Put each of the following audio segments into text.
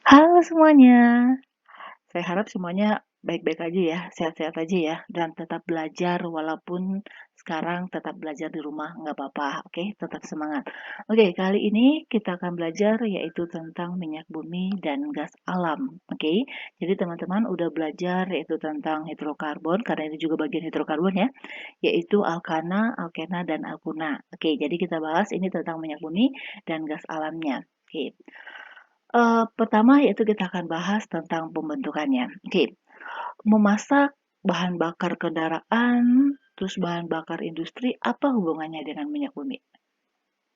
Halo semuanya, saya harap semuanya baik-baik aja ya, sehat-sehat aja ya, dan tetap belajar walaupun sekarang tetap belajar di rumah, nggak apa-apa, oke? Tetap semangat. Oke, kali ini kita akan belajar yaitu tentang minyak bumi dan gas alam, oke? Jadi teman-teman udah belajar yaitu tentang hidrokarbon, karena ini juga bagian hidrokarbon ya, yaitu alkana, alkena, dan alkuna. Oke, jadi kita bahas ini tentang minyak bumi dan gas alamnya. Oke. Pertama yaitu kita akan bahas tentang pembentukannya. Oke, memasak bahan bakar kendaraan, terus bahan bakar industri, apa hubungannya dengan minyak bumi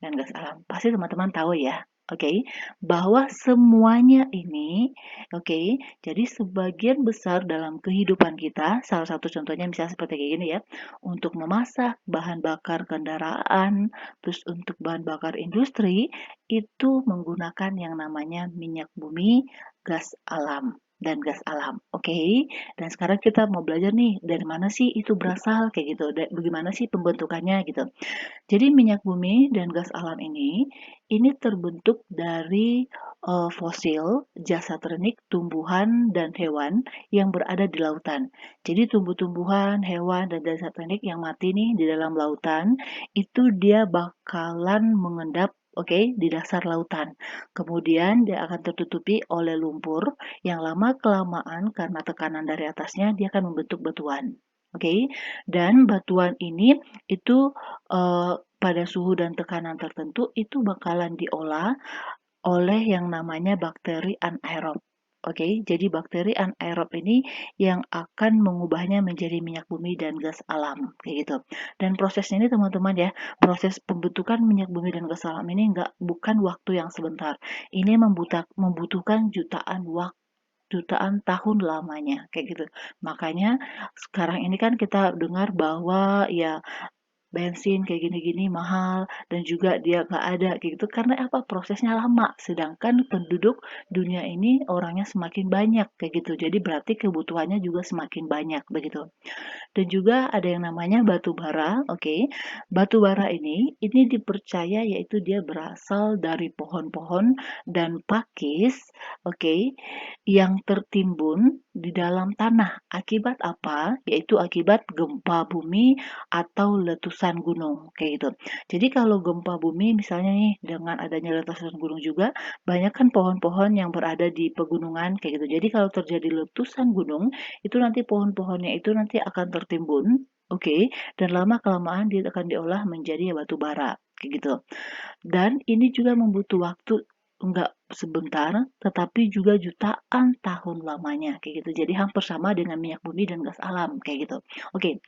dan gas alam? Pasti teman-teman tahu ya, oke, bahwa semuanya ini, oke, jadi sebagian besar dalam kehidupan kita, salah satu contohnya misalnya seperti kayak gini ya, untuk memasak bahan bakar kendaraan, terus untuk bahan bakar industri, itu menggunakan yang namanya minyak bumi, gas alam, dan gas alam, oke? Dan sekarang kita mau belajar nih, dari mana sih itu berasal, kayak gitu, bagaimana sih pembentukannya, gitu. Jadi minyak bumi dan gas alam ini terbentuk dari fosil, jasad renik, tumbuhan, dan hewan yang berada di lautan. Jadi tumbuh-tumbuhan, hewan, dan jasad renik yang mati nih di dalam lautan, itu dia bakalan mengendap, oke, di dasar lautan. Kemudian dia akan tertutupi oleh lumpur yang lama-kelamaan karena tekanan dari atasnya dia akan membentuk batuan. Oke, dan batuan ini itu pada suhu dan tekanan tertentu itu bakalan diolah oleh yang namanya bakteri anaerob. Oke, jadi bakteri anaerob ini yang akan mengubahnya menjadi minyak bumi dan gas alam, kayak gitu. Dan prosesnya ini teman-teman ya, proses pembentukan minyak bumi dan gas alam ini bukan waktu yang sebentar. Ini membutuhkan jutaan tahun lamanya, kayak gitu. Makanya sekarang ini kan kita dengar bahwa ya bensin kayak gini-gini mahal dan juga dia nggak ada kayak gitu karena apa? Prosesnya lama. Sedangkan penduduk dunia ini orangnya semakin banyak kayak gitu. Jadi berarti kebutuhannya juga semakin banyak begitu. Dan juga ada yang namanya batu bara, oke. Batu bara ini dipercaya yaitu dia berasal dari pohon-pohon dan pakis, oke, yang tertimbun di dalam tanah. Akibat apa? Yaitu akibat gempa bumi atau letusan gunung, kayak gitu. Jadi kalau gempa bumi misalnya nih dengan adanya letusan gunung juga, banyak kan pohon-pohon yang berada di pegunungan kayak gitu. Jadi kalau terjadi letusan gunung, itu nanti pohon-pohonnya itu nanti akan tertimbun, oke, dan lama-kelamaan dia akan diolah menjadi batu bara, kayak gitu. Dan ini juga membutuh waktu enggak sebentar, tetapi juga jutaan tahun lamanya, kayak gitu. Jadi hampir sama dengan minyak bumi dan gas alam, kayak gitu. Oke,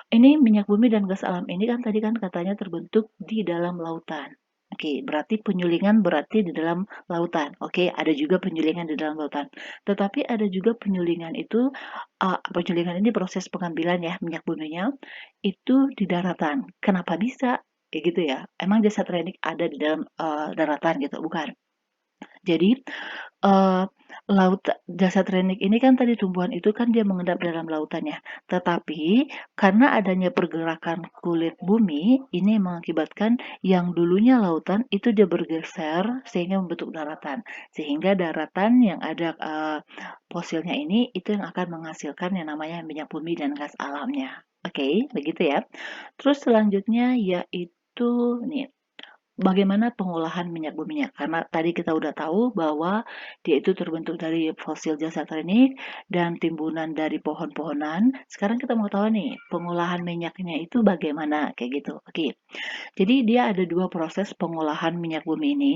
ini minyak bumi dan gas alam ini kan tadi kan katanya terbentuk di dalam lautan. Oke, berarti penyulingan berarti di dalam lautan. Oke, ada juga penyulingan di dalam lautan. Tetapi ada juga penyulingan itu, penyulingan ini proses pengambilan ya minyak buminya itu di daratan. Kenapa bisa? Kayak gitu ya. Emang jasad renik ada di dalam daratan gitu? Bukan. Jadi Eee, jasad renik ini kan tadi tumbuhan itu kan dia mengendap dalam lautan ya, tetapi karena adanya pergerakan kulit bumi, ini mengakibatkan yang dulunya lautan itu dia bergeser sehingga membentuk daratan. Sehingga daratan yang ada, fosilnya ini itu yang akan menghasilkan yang namanya minyak bumi dan gas alamnya. Oke, begitu ya. Terus selanjutnya yaitu nih, bagaimana pengolahan minyak buminya? Karena tadi kita udah tahu bahwa dia itu terbentuk dari fosil jasad renik dan timbunan dari pohon-pohonan. Sekarang kita mau tahu nih, pengolahan minyaknya itu bagaimana? Kayak gitu. Oke. Jadi dia ada dua proses pengolahan minyak bumi ini.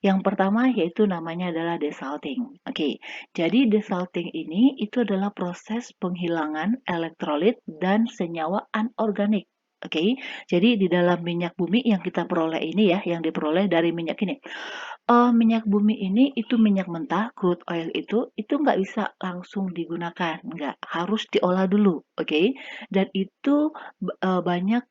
Yang pertama yaitu namanya adalah desalting. Oke. Jadi desalting ini itu adalah proses penghilangan elektrolit dan senyawa anorganik. Oke, jadi di dalam minyak bumi yang kita peroleh ini ya, yang diperoleh dari minyak ini. Minyak bumi ini itu minyak mentah, crude oil itu nggak bisa langsung digunakan, nggak, harus diolah dulu, oke? Dan itu banyak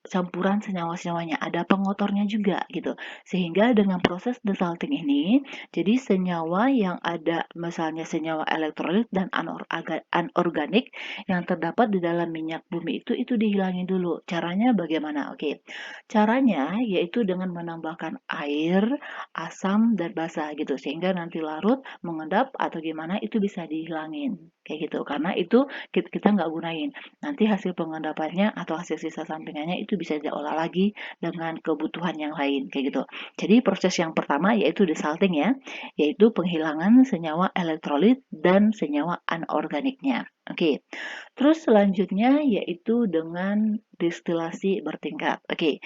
campuran senyawa-senyawanya, ada pengotornya juga gitu. Sehingga dengan proses desalting ini, jadi senyawa yang ada, misalnya senyawa elektrolit dan anorganik yang terdapat di dalam minyak bumi itu dihilangin dulu. Caranya bagaimana? Oke. Caranya yaitu dengan menambahkan air, asam dan basa gitu. Sehingga nanti larut, mengendap atau gimana itu bisa dihilangin. Kayak gitu. Karena itu kita nggak gunain. Nanti hasil pengendapannya atau hasil sisa sampingannya itu bisa diolah lagi dengan kebutuhan yang lain kayak gitu. Jadi proses yang pertama yaitu desalting ya, yaitu penghilangan senyawa elektrolit dan senyawa anorganiknya. Oke. Terus selanjutnya yaitu dengan destilasi bertingkat. Oke.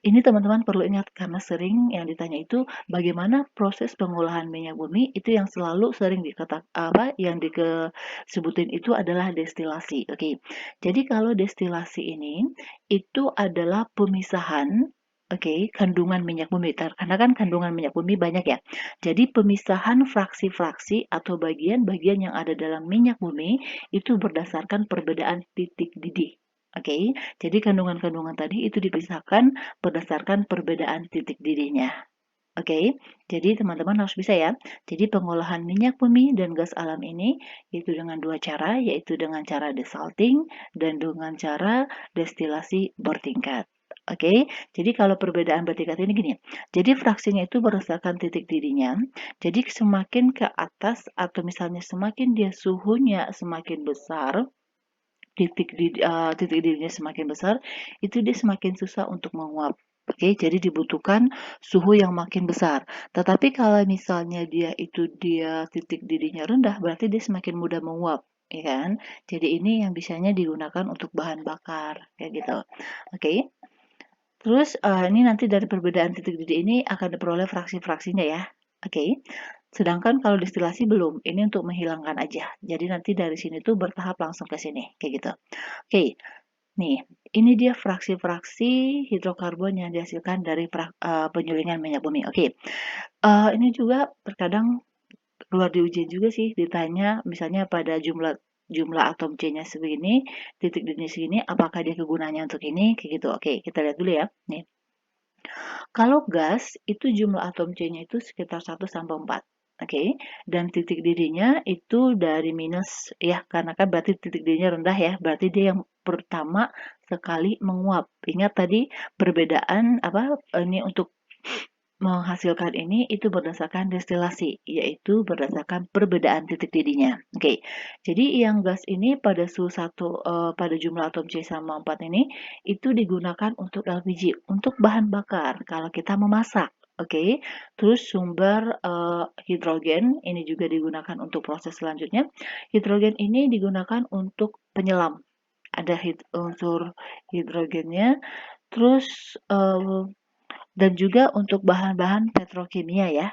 Ini teman-teman perlu ingat karena sering yang ditanya itu bagaimana proses pengolahan minyak bumi itu yang selalu sering yang disebutin itu adalah destilasi. Oke. Jadi kalau destilasi ini itu adalah pemisahan kandungan minyak bumi. Karena kan kandungan minyak bumi banyak ya. Jadi pemisahan fraksi-fraksi atau bagian-bagian yang ada dalam minyak bumi itu berdasarkan perbedaan titik didih. Jadi kandungan-kandungan tadi itu dipisahkan berdasarkan perbedaan titik didihnya. Jadi teman-teman harus bisa ya. Jadi pengolahan minyak bumi dan gas alam ini itu dengan dua cara, yaitu dengan cara desalting dan dengan cara destilasi bertingkat. Jadi kalau perbedaan bertingkat ini gini, jadi fraksinya itu berdasarkan titik didihnya. Jadi semakin ke atas atau misalnya semakin dia suhunya semakin besar, titik didihnya semakin besar, itu dia semakin susah untuk menguap. Jadi dibutuhkan suhu yang makin besar. Tetapi kalau misalnya dia titik didihnya rendah, berarti dia semakin mudah menguap, ya kan? Jadi ini yang bisanya digunakan untuk bahan bakar, kayak gitu. Terus ini nanti dari perbedaan titik didih ini akan diperoleh fraksi-fraksinya ya. Sedangkan kalau destilasi belum, ini untuk menghilangkan aja. Jadi nanti dari sini tuh bertahap langsung ke sini, kayak gitu. Nih, ini dia fraksi-fraksi hidrokarbon yang dihasilkan dari penyulingan minyak bumi. Ini juga terkadang keluar di ujian juga sih, ditanya misalnya pada jumlah atom C-nya segini, titik didihnya segini, apakah dia kegunaannya untuk ini, kayak gitu. Kita lihat dulu ya. Nih, kalau gas itu jumlah atom C-nya itu sekitar 1 sampai 4. Dan titik didihnya itu dari minus ya, karena kan berarti titik didihnya rendah ya, berarti dia yang pertama sekali menguap. Ingat tadi perbedaan ini untuk menghasilkan ini itu berdasarkan destilasi, yaitu berdasarkan perbedaan titik didihnya. Jadi yang gas ini pada pada jumlah atom C sama 4 ini itu digunakan untuk LPG, untuk bahan bakar kalau kita memasak. Terus sumber hidrogen ini juga digunakan untuk proses selanjutnya. Hidrogen ini digunakan untuk penyelam. Ada unsur hidrogennya. Terus dan juga untuk bahan-bahan petrokimia ya.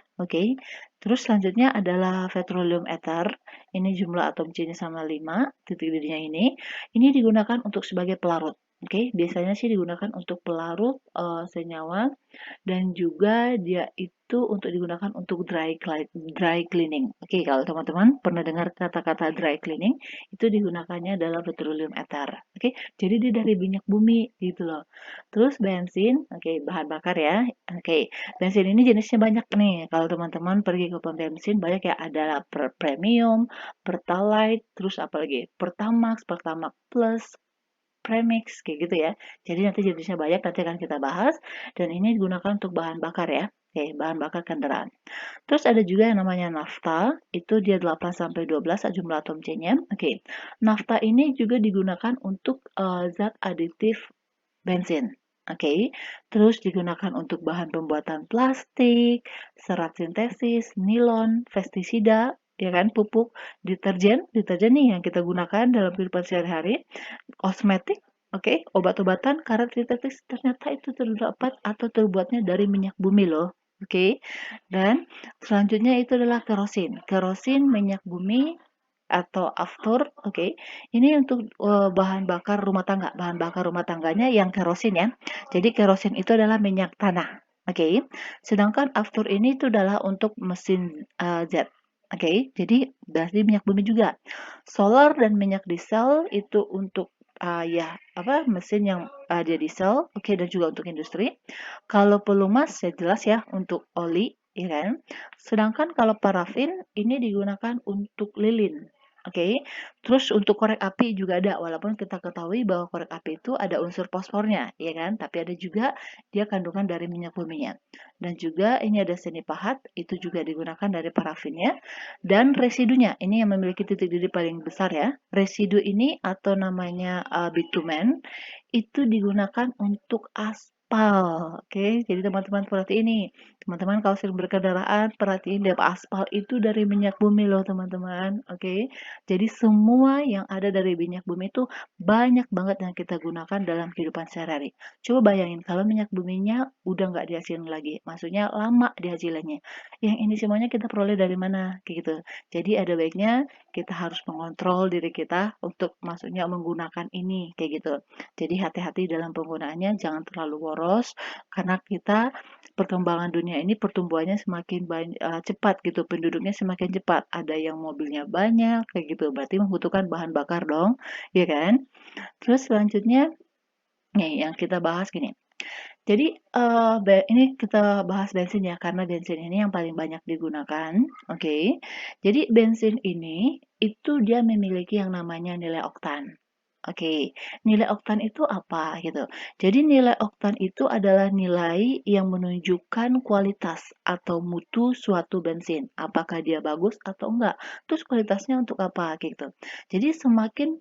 Terus selanjutnya adalah petroleum ether. Ini jumlah atom C-nya sama 5, titik didihnya ini. Ini digunakan untuk sebagai pelarut. Biasanya sih digunakan untuk pelarut senyawa dan juga dia itu untuk digunakan untuk dry cleaning. Kalau teman-teman pernah dengar kata-kata dry cleaning, itu digunakannya dalam petroleum ether. Jadi dia dari minyak bumi gitu loh. Terus bensin, bahan bakar ya. Bensin ini jenisnya banyak nih. Kalau teman-teman pergi ke pom bensin banyak ya, ada premium, pertalite, terus apa lagi? Pertamax, Pertamax Plus, premix kayak gitu ya. Jadi nanti jenisnya banyak, nanti akan kita bahas. Dan ini digunakan untuk bahan bakar ya. Bahan bakar kendaraan. Terus ada juga yang namanya nafta, itu dia 8 sampai 12 jumlah atom C-nya. Nafta ini juga digunakan untuk zat aditif bensin. Terus digunakan untuk bahan pembuatan plastik, serat sintesis, nilon, pestisida, ya kan, pupuk, deterjen nih yang kita gunakan dalam kehidupan sehari-hari, kosmetik, obat-obatan, karet sintetis, ternyata itu terdapat atau terbuatnya dari minyak bumi loh. Dan selanjutnya itu adalah kerosin. Kerosin minyak bumi atau aftur, ini untuk bahan bakar rumah tangga. Bahan bakar rumah tangganya yang kerosin ya. Jadi kerosin itu adalah minyak tanah. Sedangkan aftur ini itu adalah untuk mesin jet. Jadi berarti minyak bumi juga. Solar dan minyak diesel itu untuk mesin yang dia diesel, oke, dan juga untuk industri. Kalau pelumas ya jelas ya untuk oli, ya kan. Sedangkan kalau parafin ini digunakan untuk lilin. Oke, terus untuk korek api juga ada, walaupun kita ketahui bahwa korek api itu ada unsur fosfornya, ya kan? Tapi ada juga dia kandungan dari minyak buminya. Dan juga ini ada seni pahat, itu juga digunakan dari parafinnya. Dan residunya, ini yang memiliki titik didih paling besar ya. Residu ini atau namanya bitumen, itu digunakan untuk aspal. Oke, jadi teman-teman perhati ini. Teman-teman kalau sering berkendaraan, perhatiin deh aspal itu dari minyak bumi loh teman-teman. Oke, jadi semua yang ada dari minyak bumi itu banyak banget yang kita gunakan dalam kehidupan sehari-hari. Coba bayangin kalau minyak buminya udah nggak dihasilin lagi, maksudnya lama dihasilnya. Yang ini semuanya kita peroleh dari mana? Kayak gitu. Jadi ada baiknya kita harus mengontrol diri kita untuk maksudnya menggunakan ini kayak gitu. Jadi hati-hati dalam penggunaannya, jangan terlalu boros karena kita perkembangan dunia ini pertumbuhannya semakin cepat gitu, penduduknya semakin cepat. Ada yang mobilnya banyak kayak gitu, berarti membutuhkan bahan bakar dong, ya kan? Terus selanjutnya nih yang kita bahas gini. Jadi ini kita bahas bensin ya karena bensin ini yang paling banyak digunakan, oke. Jadi bensin ini itu dia memiliki yang namanya nilai oktan. Oke, nilai oktan itu apa gitu. Jadi nilai oktan itu adalah nilai yang menunjukkan kualitas atau mutu suatu bensin, apakah dia bagus atau enggak. Terus kualitasnya untuk apa gitu. Jadi semakin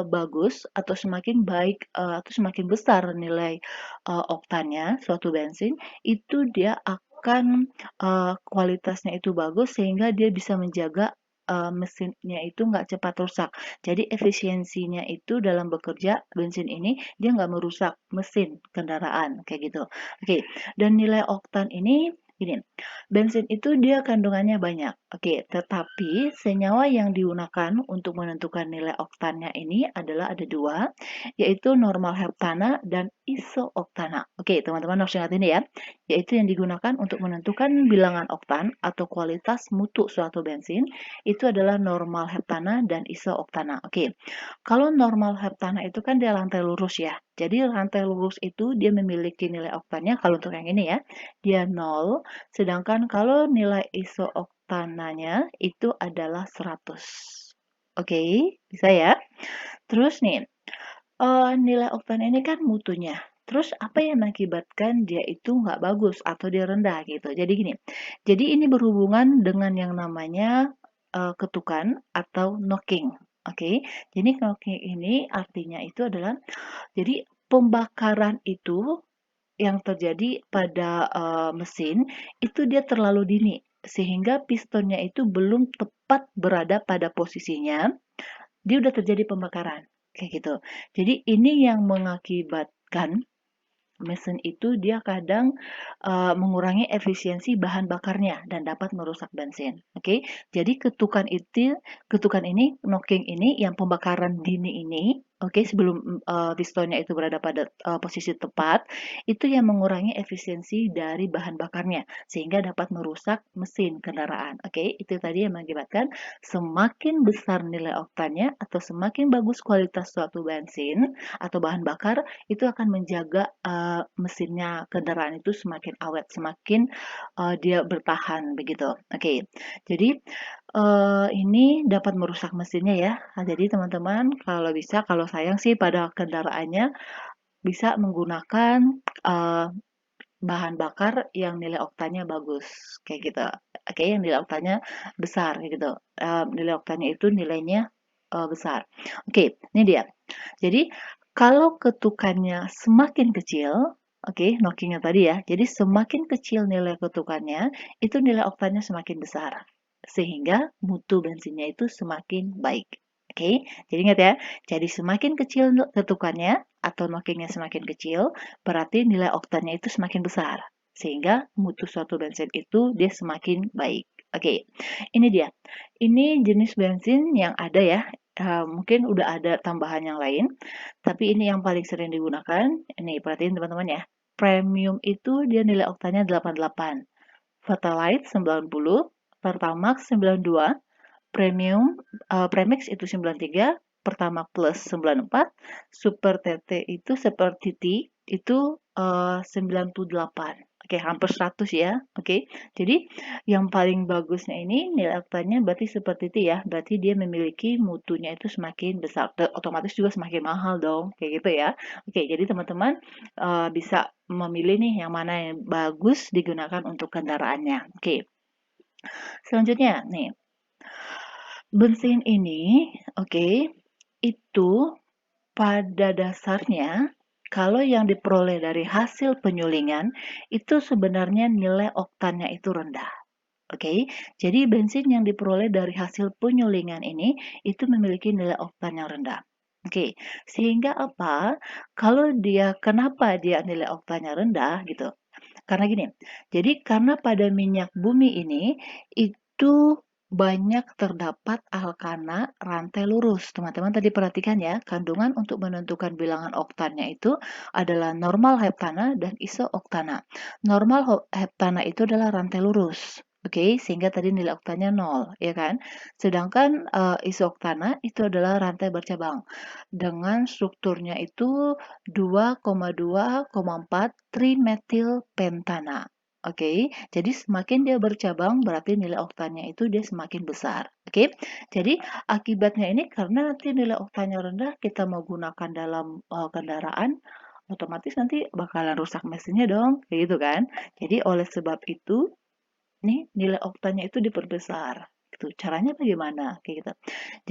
bagus atau semakin baik atau semakin besar nilai oktannya suatu bensin, itu dia akan kualitasnya itu bagus sehingga dia bisa menjaga mesinnya itu nggak cepat rusak. Jadi efisiensinya itu dalam bekerja bensin ini dia nggak merusak mesin kendaraan kayak gitu. Oke, dan nilai oktan ini gini, bensin itu dia kandungannya banyak. Oke, tetapi senyawa yang digunakan untuk menentukan nilai oktannya ini adalah ada dua, yaitu normal heptana dan isooktana. Oke, teman-teman harus ingat ini ya, yaitu yang digunakan untuk menentukan bilangan oktan atau kualitas mutu suatu bensin itu adalah normal heptana dan isooktana. Oke, kalau normal heptana itu kan dia rantai lurus ya. Jadi rantai lurus itu dia memiliki nilai oktannya kalau untuk yang ini ya, dia 0. Sedangkan kalau nilai isooktananya itu adalah 100. Oke, bisa ya? Terus nih, nilai oktan ini kan mutunya. Terus apa yang mengakibatkan dia itu nggak bagus atau dia rendah gitu. Jadi gini, jadi ini berhubungan dengan yang namanya ketukan atau knocking. Oke, jadi knocking ini artinya itu adalah jadi pembakaran itu yang terjadi pada mesin itu dia terlalu dini sehingga pistonnya itu belum tepat berada pada posisinya, dia udah terjadi pembakaran kayak gitu. Jadi ini yang mengakibatkan mesin itu dia kadang mengurangi efisiensi bahan bakarnya dan dapat merusak bensin. Oke, jadi ketukan ini, knocking ini, yang pembakaran dini ini, oke, sebelum pistonnya itu berada pada posisi tepat, itu yang mengurangi efisiensi dari bahan bakarnya sehingga dapat merusak mesin kendaraan. Oke, itu tadi yang mengakibatkan semakin besar nilai oktannya atau semakin bagus kualitas suatu bensin atau bahan bakar itu akan menjaga mesinnya kendaraan itu semakin awet, semakin dia bertahan begitu. Oke, jadi ini dapat merusak mesinnya ya. Nah, jadi teman-teman kalau bisa, kalau sayang sih pada kendaraannya bisa menggunakan bahan bakar yang nilai oktannya bagus, kayak gitu. Oke, yang nilai oktannya besar, kayak gitu. Nilai oktannya itu nilainya besar. Oke, ini dia. Jadi kalau ketukannya semakin kecil, oke, knockingnya tadi ya, jadi semakin kecil nilai ketukannya, itu nilai oktannya semakin besar. Sehingga mutu bensinnya itu semakin baik. Oke, jadi ingat ya, jadi semakin kecil ketukannya atau knockingnya semakin kecil, berarti nilai oktannya itu semakin besar. Sehingga mutu suatu bensin itu dia semakin baik. Oke, ini dia. Ini jenis bensin yang ada ya. Mungkin udah ada tambahan yang lain, tapi ini yang paling sering digunakan. Ini perhatiin teman-teman ya. Premium itu dia nilai oktannya 88, Vitalite 90, Pertamax 92, Premium, Premix itu 93, Pertamax Plus 94, Super TT itu seperti T itu 98. Oke, hampir 100 ya. Oke. Jadi yang paling bagusnya ini nilai oktanya berarti seperti itu ya. Berarti dia memiliki mutunya itu semakin besar. Otomatis juga semakin mahal dong. Kayak gitu ya. Oke, jadi teman-teman bisa memilih nih yang mana yang bagus digunakan untuk kendaraannya. Oke. Selanjutnya nih, bensin ini, oke, itu pada dasarnya kalau yang diperoleh dari hasil penyulingan itu sebenarnya nilai oktannya itu rendah. Oke, jadi bensin yang diperoleh dari hasil penyulingan ini itu memiliki nilai oktan yang rendah. Oke, sehingga apa? Kalau dia kenapa dia nilai oktannya rendah gitu? Karena gini, jadi karena pada minyak bumi ini itu banyak terdapat alkana rantai lurus. Teman-teman tadi perhatikan ya, kandungan untuk menentukan bilangan oktannya itu adalah normal heptana dan iso-oktana. Normal heptana itu adalah rantai lurus. Oke, sehingga tadi nilai oktannya 0, ya kan? Sedangkan iso-oktana itu adalah rantai bercabang dengan strukturnya itu 2,2,4 trimetilpentana. Oke, jadi semakin dia bercabang berarti nilai oktannya itu dia semakin besar. Oke, jadi akibatnya ini karena nanti nilai oktannya rendah kita mau gunakan dalam kendaraan, otomatis nanti bakalan rusak mesinnya dong, kayak gitu kan. Jadi oleh sebab itu nih nilai oktannya itu diperbesar. Gitu. Caranya bagaimana? Kayak gitu.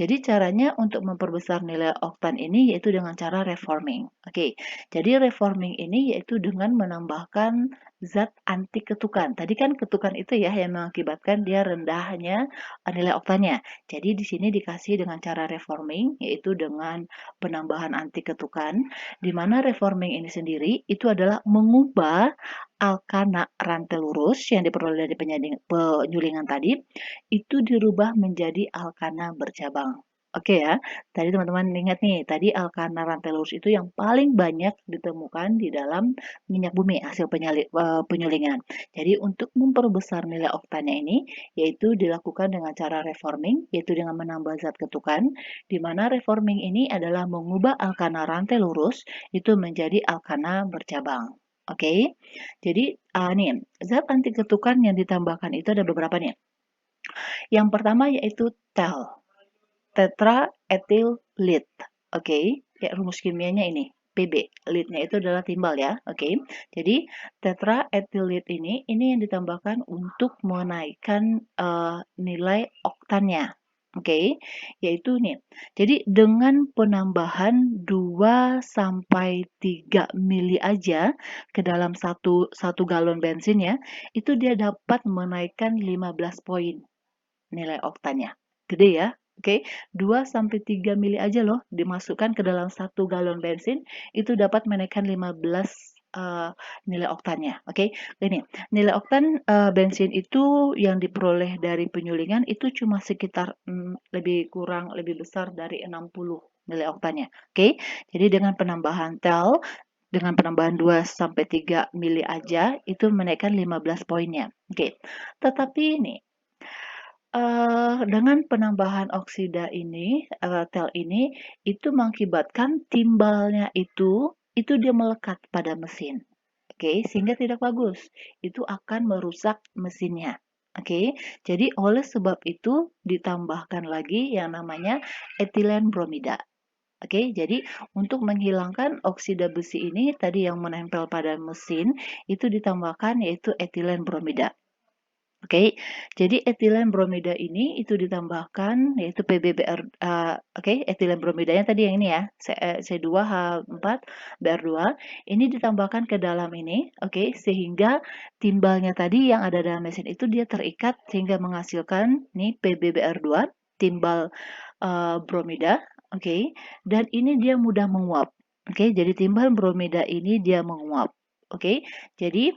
Jadi caranya untuk memperbesar nilai oktan ini yaitu dengan cara reforming. Oke, jadi reforming ini yaitu dengan menambahkan zat anti ketukan. Tadi kan ketukan itu ya yang mengakibatkan dia rendahnya nilai oktannya. Jadi di sini dikasih dengan cara reforming yaitu dengan penambahan anti ketukan, di mana reforming ini sendiri itu adalah mengubah alkana rantai lurus yang diperoleh dari penyulingan tadi itu dirubah menjadi alkana bercabang. Oke ya, tadi teman-teman ingat nih, tadi alkana rantai lurus itu yang paling banyak ditemukan di dalam minyak bumi hasil penyulingan. Jadi untuk memperbesar nilai oktannya ini, yaitu dilakukan dengan cara reforming, yaitu dengan menambah zat ketukan, di mana reforming ini adalah mengubah alkana rantai lurus itu menjadi alkana bercabang. Oke, jadi nih zat anti ketukan yang ditambahkan itu ada beberapa nih. Yang pertama yaitu TEL, tetraethyl lead. Oke, ya rumus kimianya ini. PB, lead-nya itu adalah timbal ya. Oke. Jadi tetraethyl lead ini yang ditambahkan untuk menaikkan nilai oktannya. Oke, yaitu nih. Jadi dengan penambahan 2 sampai 3 mili aja ke dalam satu galon bensin ya, itu dia dapat menaikkan 15 poin nilai oktannya. Gede ya. Oke, 2 sampai 3 mili aja loh dimasukkan ke dalam 1 galon bensin itu dapat menaikkan 15 nilai oktannya. Oke, ini nilai oktan bensin itu yang diperoleh dari penyulingan itu cuma sekitar lebih besar dari 60 nilai oktannya. Oke, jadi dengan penambahan tel dengan penambahan 2 sampai 3 mili aja itu menaikkan 15 poinnya. Oke. Tetapi ini dengan penambahan oksida ini, tel ini, itu mengakibatkan timbalnya itu dia melekat pada mesin. Oke, sehingga tidak bagus. Itu akan merusak mesinnya. Oke, jadi oleh sebab itu ditambahkan lagi yang namanya etilen bromida. Oke, jadi untuk menghilangkan oksida besi ini tadi yang menempel pada mesin itu ditambahkan yaitu etilen bromida. Oke, jadi etilen bromida ini itu ditambahkan yaitu PBBR. Oke, etilen bromidanya tadi yang ini ya, C2H4 BR2 ini ditambahkan ke dalam ini, oke, sehingga timbalnya tadi yang ada dalam mesin itu dia terikat sehingga menghasilkan nih PBBR2 timbal bromida, oke, dan ini dia mudah menguap. Oke, jadi timbal bromida ini dia menguap. Oke, jadi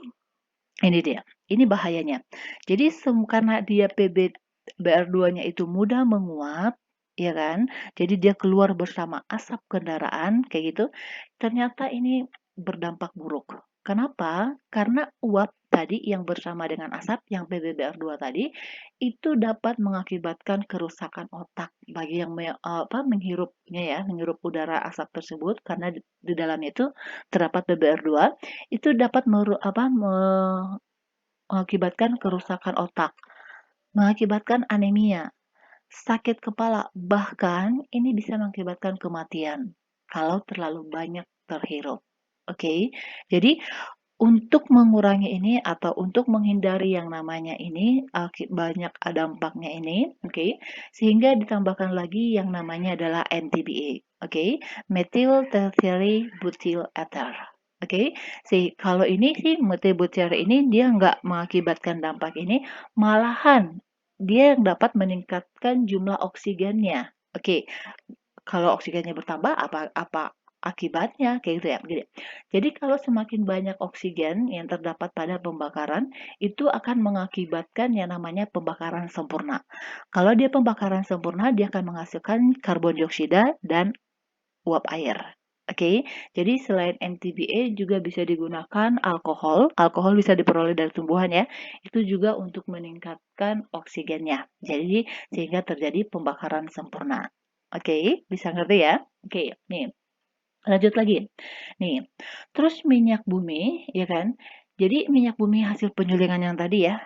ini dia, ini bahayanya. Jadi karena dia PBR2-nya itu mudah menguap, ya kan? Jadi dia keluar bersama asap kendaraan, kayak gitu. Ternyata ini berdampak buruk. Kenapa? Karena uap tadi yang bersama dengan asap, yang PBBR2 tadi, itu dapat mengakibatkan kerusakan otak bagi yang menghirupnya ya, menghirup udara asap tersebut karena di dalamnya itu terdapat PBR2, itu dapat mengakibatkan kerusakan otak, mengakibatkan anemia, sakit kepala, bahkan ini bisa mengakibatkan kematian kalau terlalu banyak terhirup. Oke, jadi untuk mengurangi ini atau untuk menghindari yang namanya ini banyak dampaknya ini, oke, sehingga ditambahkan lagi yang namanya adalah MTBE, oke, methyl tertiary butyl ether. Oke, kalau ini sih methyl butyl ini dia nggak mengakibatkan dampak ini, malahan dia yang dapat meningkatkan jumlah oksigennya. Oke, kalau oksigennya bertambah apa akibatnya kayak gitu ya. Gini. Jadi kalau semakin banyak oksigen yang terdapat pada pembakaran itu akan mengakibatkan yang namanya pembakaran sempurna. Kalau dia pembakaran sempurna dia akan menghasilkan karbon dioksida dan uap air. Oke, jadi selain MTBE juga bisa digunakan alkohol. Alkohol bisa diperoleh dari tumbuhan ya. Itu juga untuk meningkatkan oksigennya. Jadi sehingga terjadi pembakaran sempurna. Oke, bisa ngerti ya? Oke, nih. Lanjut lagi. Nih, terus minyak bumi, ya kan? Jadi minyak bumi hasil penyulingan yang tadi ya,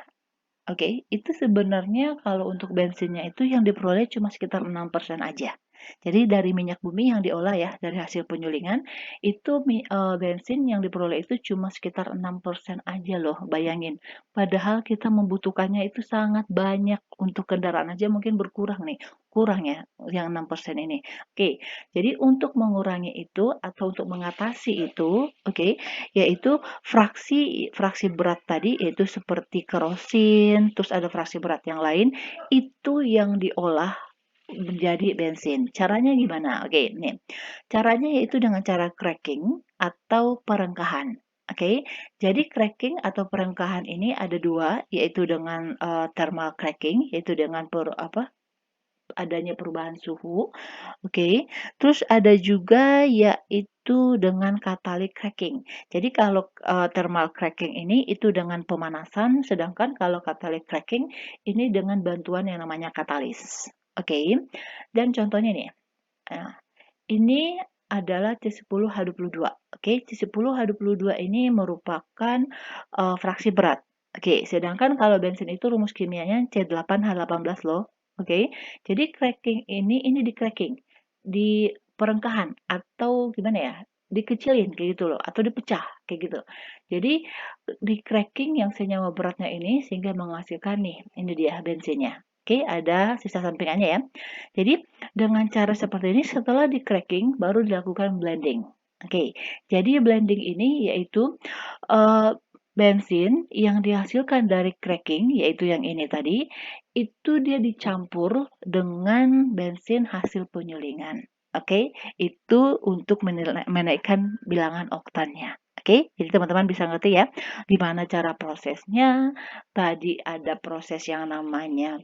oke, itu sebenarnya kalau untuk bensinnya itu yang diperoleh cuma sekitar 6% aja. Jadi dari minyak bumi yang diolah ya, dari hasil penyulingan, itu bensin yang diperoleh itu cuma sekitar 6% aja loh, bayangin. Padahal kita membutuhkannya itu sangat banyak untuk kendaraan aja mungkin berkurang nih, kurang ya yang 6% ini. Oke, jadi untuk mengurangi itu atau untuk mengatasi itu, oke, yaitu fraksi fraksi berat tadi yaitu seperti kerosin, terus ada fraksi berat yang lain itu yang diolah menjadi bensin. Caranya gimana? Oke, nih. Caranya yaitu dengan cara cracking atau perengkahan. Oke, jadi cracking atau perengkahan ini ada dua, yaitu dengan thermal cracking, yaitu dengan adanya perubahan suhu. Oke, terus ada juga yaitu dengan catalytic cracking. Jadi kalau thermal cracking ini itu dengan pemanasan, sedangkan kalau catalytic cracking ini dengan bantuan yang namanya katalis. Oke, dan contohnya nih, nah, ini adalah C10H22. Oke, C10H22 ini merupakan fraksi berat. Oke, sedangkan kalau bensin itu rumus kimianya C8H18 loh. Oke, jadi cracking ini di cracking, di perengkahan atau gimana ya? Dikecilin kayak gitu loh atau dipecah kayak gitu. Jadi di cracking yang senyawa beratnya ini sehingga menghasilkan nih, ini dia bensinnya. Oke, ada sisa sampingannya ya. Jadi dengan cara seperti ini setelah di cracking baru dilakukan blending. Oke, jadi blending ini yaitu bensin yang dihasilkan dari cracking yaitu yang ini tadi itu dia dicampur dengan bensin hasil penyulingan. Oke, itu untuk menaikkan bilangan oktannya. Oke, jadi teman-teman bisa ngerti ya gimana cara prosesnya. Tadi ada proses yang namanya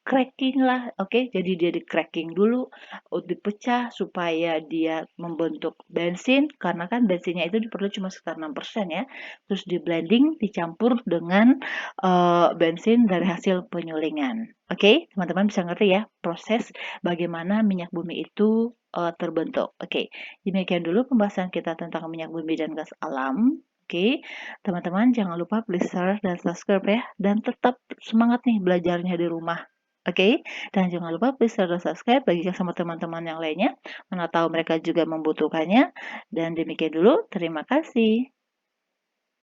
cracking lah, oke. Jadi dia di-cracking dulu, dipecah supaya dia membentuk bensin, karena kan bensinnya itu diperlukan cuma sekitar 6% ya. Terus di-blending, dicampur dengan bensin dari hasil penyulingan. Oke, teman-teman bisa ngerti ya proses bagaimana minyak bumi itu terbentuk. Oke, demikian dulu pembahasan kita tentang minyak bumi dan gas alam. Oke, teman-teman jangan lupa please share dan subscribe ya. Dan tetap semangat nih belajarnya di rumah. Oke, dan jangan lupa please share dan subscribe bagikan sama teman-teman yang lainnya. Mana tahu mereka juga membutuhkannya. Dan demikian dulu, terima kasih.